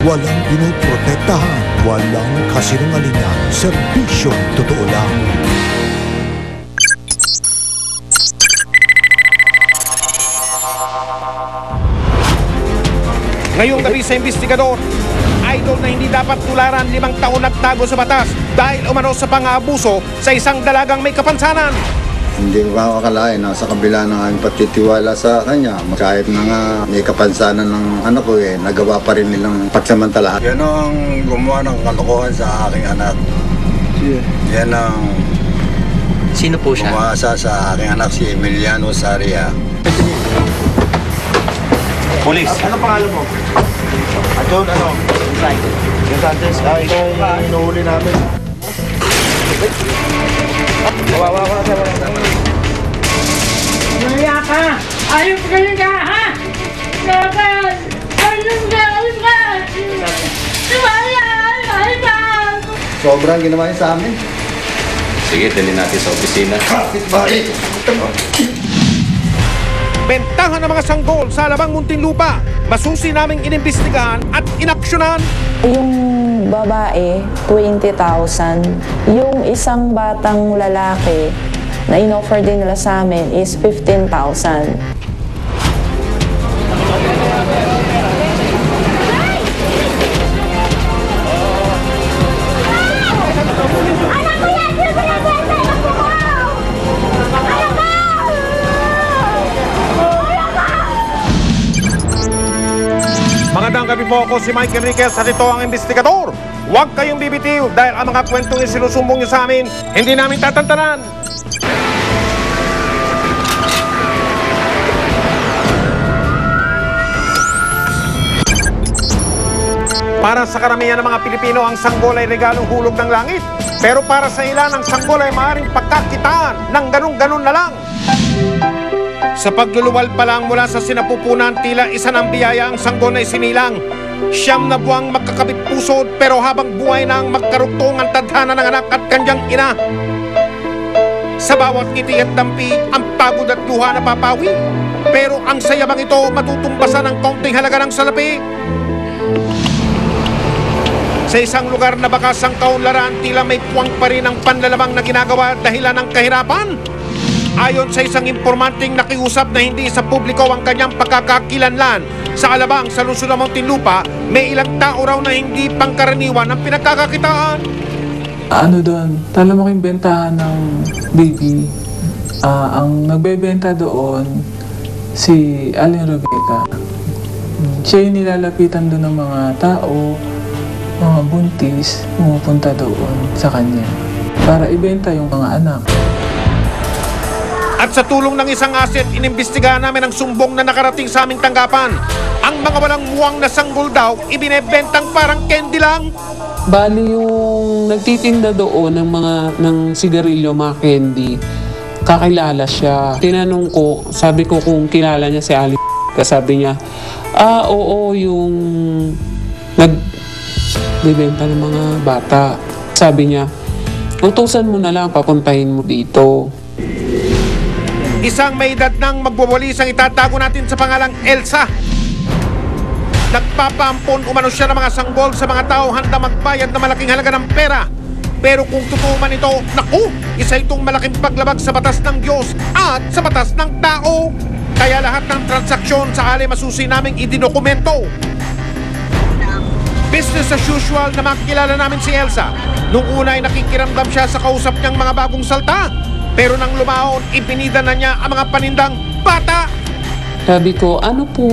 Walang pinoprotektahan, walang kasinungalingan, serbisyong totoo lang. Ngayong gabi sa investigador, idol na hindi dapat tularan 5 taon nagtago sa batas dahil umano sa pang-aabuso sa isang dalagang may kapansanan. Hindi ko akalain na sa kabila ng aming patitiwala sa kanya, kahit na nga may kapansanan ng anak ko nagawa pa rin nilang pagsamantalahan. Yan ang gumawa ng kalokohan sa aking anak. Yan ang Sino po siya? umasa sa aking anak, si Emiliano Saria. Police. Ano pangalan mo? John, ano? Yung Sanchez. Ikaw yung inuhuli namin. Kawawa ko na siya. Maya ka! Ayun ka yun ka, ha? Bakit? Ayun ka! Maya! Ayun ka! Sobrang ginawa niya sa amin. Sige, dali natin sa opisina. Kapit bahay! Bentahan ng mga sanggol sa Alabang Muntinlupa. Masusi naming inimbestigahan at inaksyonan. Yung babae, 20,000. Yung isang batang lalaki na in-offer din nila sa amin is 15,000. Magandang gabi po, ako si Mike Enriquez at ito ang investigador. Huwag kayong bibitiw dahil ang mga kwentong isinusumbong niyo sa amin, hindi namin tatantanan. Para sa karamihan ng mga Pilipino, ang sanggol ay regalong hulog ng langit. Pero para sa ilan, ang sanggol ay maaaring pagkakitaan ng ganun-ganun na lang. Sa pagluluwal pa lang mula sa sinapupunan, tila isa ng biyaya ang sanggol na isinilang. 9 na buwang magkakabit pusod, pero habang buhay na ang magkaruktong ang tadhana ng anak at kanyang ina. Sa bawat ngiti at dampi, ang pagod at luha na papawi. Pero ang sayabang ito matutumbasan ng kaunting halaga ng salapi. Sa isang lugar na bakas ang kaunlaran, tila may puwang pa rin ang panlalamang na ginagawa dahilan ng kahirapan. Ayon sa isang impormanting nakiusap na hindi sa publiko ang kanyang pagkakakilanlan sa Alabang sa lungsod ng Muntinlupa, may ilang tao raw na hindi pangkaraniwan ang pinagkakakitaan. Ano doon, talaking bentahan ng baby. Ang nagbebenta doon, si Alin Rebecca. Siya yung nilalapitan doon ng mga tao, mga buntis, pumupunta doon sa kanya para ibenta yung mga anak. At sa tulong ng isang asset, inimbestigahan namin ang sumbong na nakarating sa aming tanggapan. Ang mga walang muwang na sanggol daw, ibinebentang parang candy lang. Bali yung nagtitinda doon ng sigarilyo, mga candy, kakilala siya. Tinanong ko, sabi ko kung kilala niya si Ali. Sabi niya, oo, yung nagbibenta ng mga bata. Sabi niya, utusan mo na lang, papuntahin mo dito. Isang may edad nang magwawalis ang itatago natin sa pangalang Elsa. Nagpapaampon umano siya ng mga sanggol sa mga tao handa magbayad na malaking halaga ng pera. Pero kung totoo man ito, naku, isa itong malaking paglabag sa batas ng Diyos at sa batas ng tao. Kaya lahat ng transaksyon sa ali masusi naming idinokumento. Business as usual na makikilala namin si Elsa. Nung una ay nakikiramdam siya sa kausap niyang mga bagong salta. Pero nang lumaon, ipinida na niya ang mga panindang bata. Sabi ko, ano po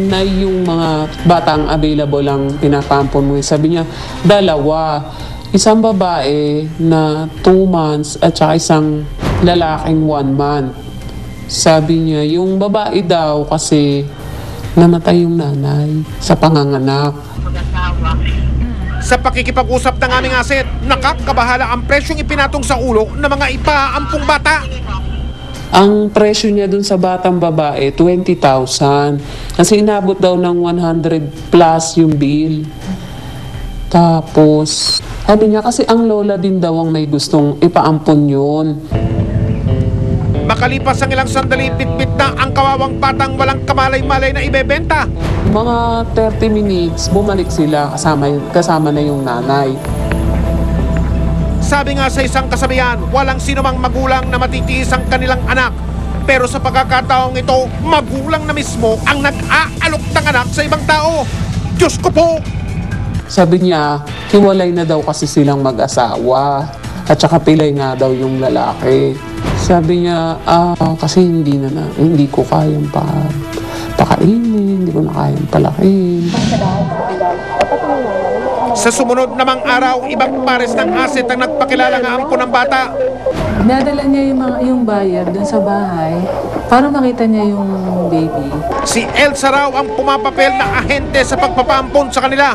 na yung mga batang available lang pinapampon mo? Sabi niya, 2. Isang babae na 2 months at saka isang lalaking 1 month. Sabi niya, yung babae daw kasi namatay yung nanay sa panganganak. Sa pakikipag-usap ng aming aset, nakakabahala ang presyong ipinatong sa ulo ng mga ipaampung bata. Ang presyo niya dun sa batang babae, 20,000. Kasi inabot daw ng 100 plus yung bill. Tapos, sabi niya kasi ang lola din daw ang may gustong ipaampon yun. Makalipas ang ilang sandali, bitbit na ang kawawang batang walang kamalay-malay na ibebenta. Mga 30 minutes, bumalik sila kasama na yung nanay. Sabi nga sa isang kasabihan, walang sinumang magulang na matitiis ang kanilang anak. Pero sa pagkakataong ito, magulang na mismo ang nag-aalok ng anak sa ibang tao. Diyos ko po! Sabi niya, hiwalay na daw kasi silang mag-asawa. At saka pilay nga daw yung lalaki. Sabi niya, kasi hindi ko kayang pakainin, hindi ko na kayang palakin. Sa sumunod namang araw, ibang pares ng aset ang nagpakilala nga ampo ng bata. Nadala niya yung buyer dun sa bahay para makita niya yung baby. Si Elsa raw ang pumapapel na ahente sa pagpapaampon sa kanila.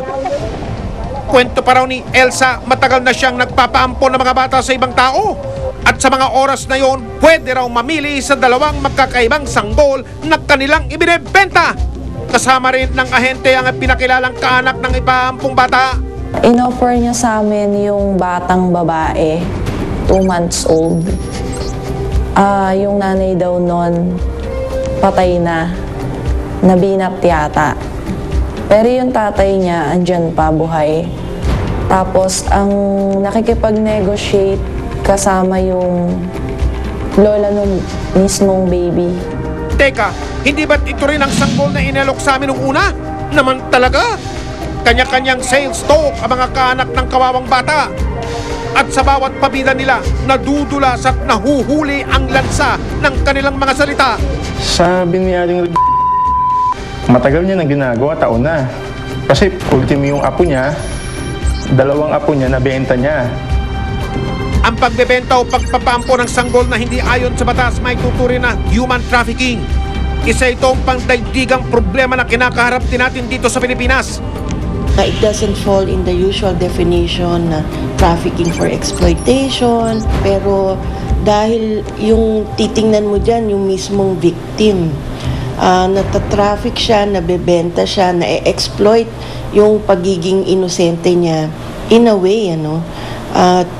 Kwento pa raw ni Elsa, matagal na siyang nagpapaampon ng mga bata sa ibang tao. At sa mga oras na yon, pwede raw mamili sa dalawang magkakaibang sanggol na kanilang ibinebenta. Kasama rin ng ahente ang pinakilalang kaanak ng ipaampong bata. Inoffer niya sa amin yung batang babae, 2 months old. Yung nanay daw nun, patay na, nabinat yata. Pero yung tatay niya, andyan pa, buhay. Tapos, ang nakikipag-negotiate kasama yung lola nung mismong baby. Teka, hindi ba't ito rin ang sanggol na inalok sa amin nung una? Naman talaga? Kanya-kanyang sales talk ang mga kaanak ng kawawang bata. At sa bawat pabida nila, nadudulas at nahuhuli ang lansa ng kanilang mga salita. Sabi ni Aling matagal niya nang ginagawa, taon na. Kasi ultimo yung apo niya, 2 apo niya, nabenta niya. Ang pagbebenta o pagpapampo ng sanggol na hindi ayon sa batas may tuturing na human trafficking. Isa itong pangdaigdigang problema na kinakaharap din natin dito sa Pilipinas. It doesn't fall in the usual definition na trafficking for exploitation. Pero dahil yung titingnan mo dyan, yung mismong victim, natatraffic siya, nabebenta siya, na-exploit yung pagiging inosente niya in a way, at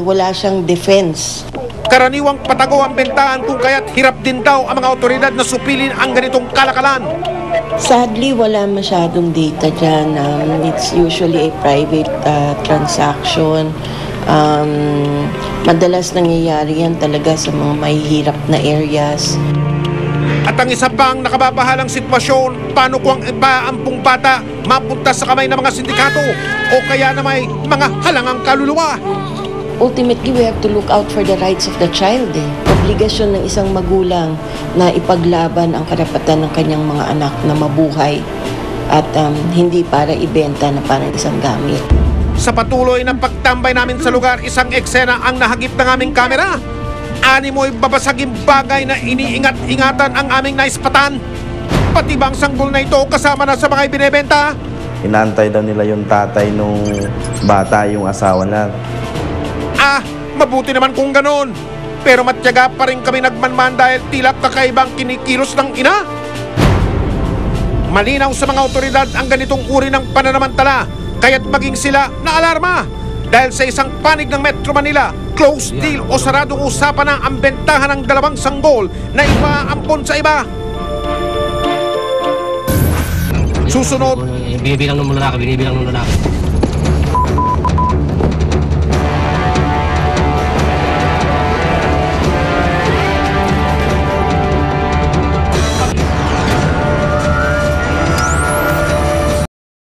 wala siyang defense. Karaniwang patago ang bentahan kung kaya't hirap din daw ang mga otoridad na supilin ang ganitong kalakalan. Sadly, wala masyadong data dyan. It's usually a private transaction. Madalas nangyayari yan talaga sa mga mahihirap na areas. At ang isa pang nakababahalang sitwasyon, paano kung ang ipaampong bata mapunta sa kamay ng mga sindikato o kaya na may mga halangang kaluluwa? Ultimately, we have to look out for the rights of the child. Obligasyon ng isang magulang na ipaglaban ang karapatan ng kanyang mga anak na mabuhay at hindi para ibenta na parang isang gamit. Sa patuloy ng pagtambay namin sa lugar, isang eksena ang nahagip ng aming kamera. Animoy babasaging bagay na iniingat-ingatan ang aming naispatan. Pati bang sanggol na ito kasama na sa mga ibinebenta? Inantay daw nila yung tatay nung bata, yung asawa na. Mabuti naman kung ganon. Pero matyaga pa rin kami nagmanman dahil tila kakaibang kinikilos ng ina. Malinaw sa mga otoridad ang ganitong uri ng pananamantala, kaya't maging sila na alarma. Dahil sa isang panig ng Metro Manila, close deal o saradong usapan na ang bentahan ng 2 sanggol na ipaampon sa iba. Susunod, binibilang ng lalaki.